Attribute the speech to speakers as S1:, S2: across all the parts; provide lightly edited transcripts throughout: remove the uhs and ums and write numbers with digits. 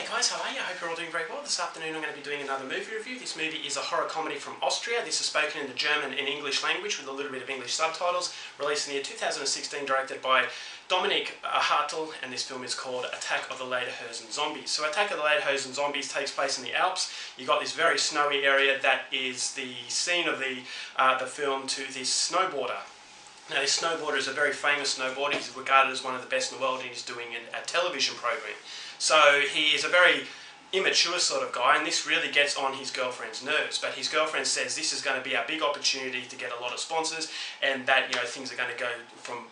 S1: guys, how are you? I hope you're all doing very well. This afternoon I'm going to be doing another movie review. This movie is a horror comedy from Austria. This is spoken in the German and English language with a little bit of English subtitles. Released in the year 2016, directed by Dominik Hartl, and this film is called Attack of the Lederhosen Zombies. So Attack of the Lederhosen Zombies takes place in the Alps. You've got this very snowy area that is the scene of the film to this snowboarder. Now, this snowboarder is a very famous snowboarder. He's regarded as one of the best in the world, and he's doing a television program. So he is a very immature sort of guy, and this really gets on his girlfriend's nerves. But his girlfriend says this is going to be a big opportunity to get a lot of sponsors, and that things are going to go from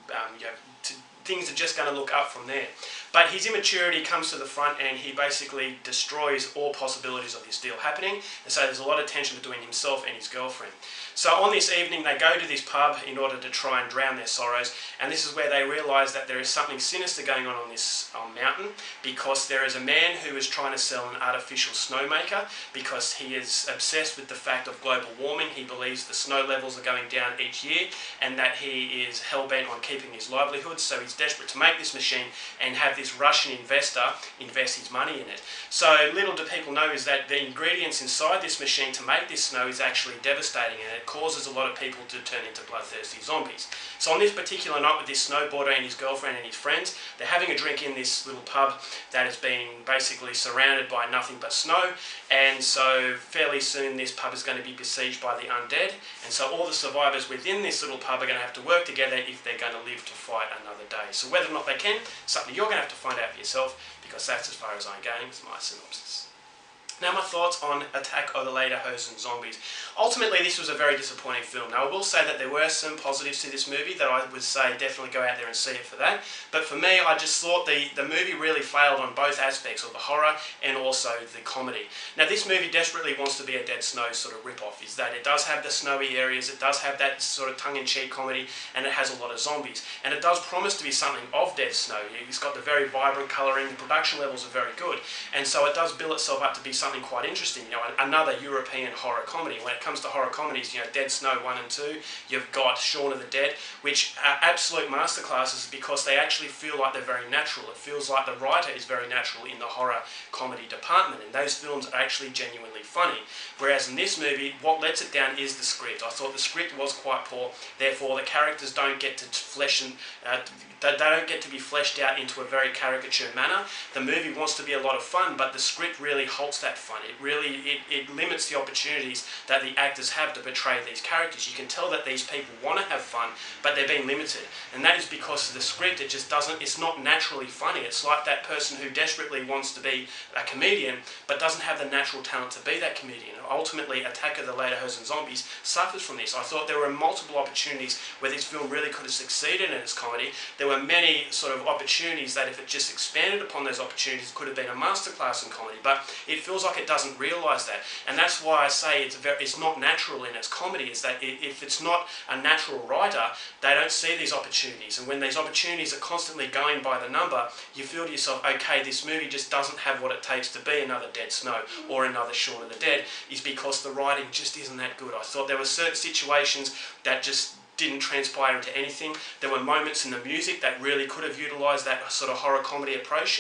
S1: things are just going to look up from there. But his immaturity comes to the front, and he basically destroys all possibilities of this deal happening. And so there's a lot of tension between himself and his girlfriend. So on this evening, they go to this pub in order to try and drown their sorrows. And this is where they realise that there is something sinister going on this mountain, because there is a man who is trying to sell an artificial snowmaker because he is obsessed with the fact of global warming. He believes the snow levels are going down each year, and that he is hell-bent on keeping his livelihood. So he's desperate to make this machine and have this Russian investor invest his money in it. So little do people know is that the ingredients inside this machine to make this snow is actually devastating, and it causes a lot of people to turn into bloodthirsty zombies. So on this particular night with this snowboarder and his girlfriend and his friends, they're having a drink in this little pub that has been basically surrounded by nothing but snow, and so fairly soon this pub is going to be besieged by the undead, and so all the survivors within this little pub are going to have to work together if they're going to live to fight another day. So whether or not they can, something you're going to have to find out for yourself, because that's as far as I'm going with my synopsis. Now, my thoughts on Attack of the Lederhosen Zombies. Ultimately, this was a very disappointing film. Now, I will say that there were some positives to this movie that I would say definitely go out there and see it for that. But for me, I just thought the movie really failed on both aspects of the horror and also the comedy. Now, this movie desperately wants to be a Dead Snow sort of rip-off, is that it does have the snowy areas, it does have that sort of tongue-in-cheek comedy, and it has a lot of zombies. And it does promise to be something of Dead Snow. It's got the very vibrant colouring, the production levels are very good, and so it does build itself up to be something quite interesting, another European horror comedy. When it comes to horror comedies, Dead Snow 1 and 2, you've got Shaun of the Dead, which are absolute masterclasses because they actually feel like they're very natural. It feels like the writer is very natural in the horror comedy department, and those films are actually genuinely funny. Whereas in this movie, what lets it down is the script. I thought the script was quite poor, therefore the characters don't get to they don't get to be fleshed out into a very caricature manner. The movie wants to be a lot of fun, but the script really halts that fun. It limits the opportunities that the actors have to portray these characters. You can tell that these people want to have fun, but they're being limited. And that is because of the script. It just doesn't, it's not naturally funny. It's like that person who desperately wants to be a comedian, but doesn't have the natural talent to be that comedian. Ultimately, Attack of the Lederhosen Zombies suffers from this. I thought there were multiple opportunities where this film really could have succeeded in its comedy. There were many sort of opportunities that if it just expanded upon those opportunities could have been a masterclass in comedy, but it feels like it doesn't realise that. And that's why I say it's not natural in its comedy, is that if it's not a natural writer, they don't see these opportunities. And when these opportunities are constantly going by the number, you feel to yourself, okay, this movie just doesn't have what it takes to be another Dead Snow or another Shaun of the Dead, is because the writing just isn't that good. I thought there were certain situations that just didn't transpire into anything. There were moments in the music that really could have utilised that sort of horror comedy approach,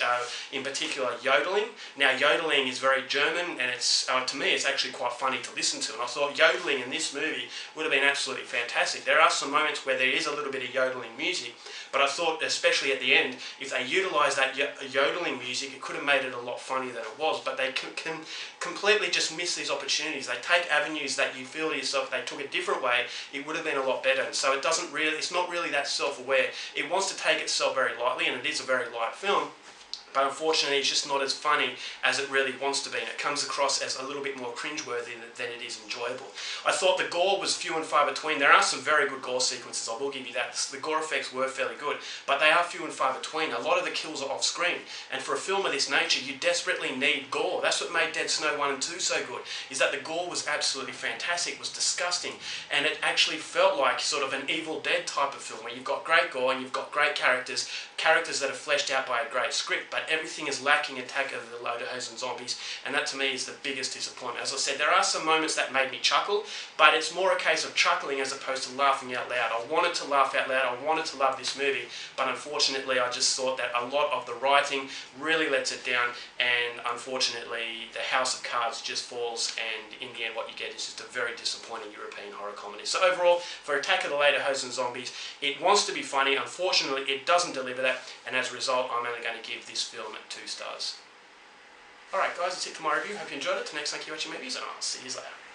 S1: in particular yodeling. Now, yodeling is very German, and it's to me it's actually quite funny to listen to, and I thought yodeling in this movie would have been absolutely fantastic. There are some moments where there is a little bit of yodeling music, but I thought, especially at the end, if they utilised that yodeling music, it could have made it a lot funnier than it was, but they can completely just miss these opportunities. They take avenues that you feel to yourself, if they took a different way, it would have been a lot better. And so it's not really that self-aware. It wants to take itself very lightly, and it is a very light film, but unfortunately it's just not as funny as it really wants to be, and it comes across as a little bit more cringeworthy than it is enjoyable. I thought the gore was few and far between. There are some very good gore sequences, I will give you that. The gore effects were fairly good, but they are few and far between. A lot of the kills are off screen, and for a film of this nature you desperately need gore. That's what made Dead Snow 1 and 2 so good, is that the gore was absolutely fantastic. It was disgusting, and it actually felt like sort of an Evil Dead type of film, where you've got great gore and you've got great characters that are fleshed out by a great script, but everything is lacking Attack of the Lederhosen zombies, and that to me is the biggest disappointment. As I said, there are some moments that made me chuckle, but it's more a case of chuckling as opposed to laughing out loud. I wanted to laugh out loud, I wanted to love this movie, but unfortunately I just thought that a lot of the writing really lets it down, and unfortunately the house of cards just falls, and in the end what you get is just a very disappointing European horror comedy. So overall, for Attack of the Lederhosen zombies, it wants to be funny, unfortunately it doesn't deliver that, and as a result I'm only going to give this film 2 stars. Alright guys, that's it for my review. Hope you enjoyed it. Till next time, keep watching movies, and I'll see you later.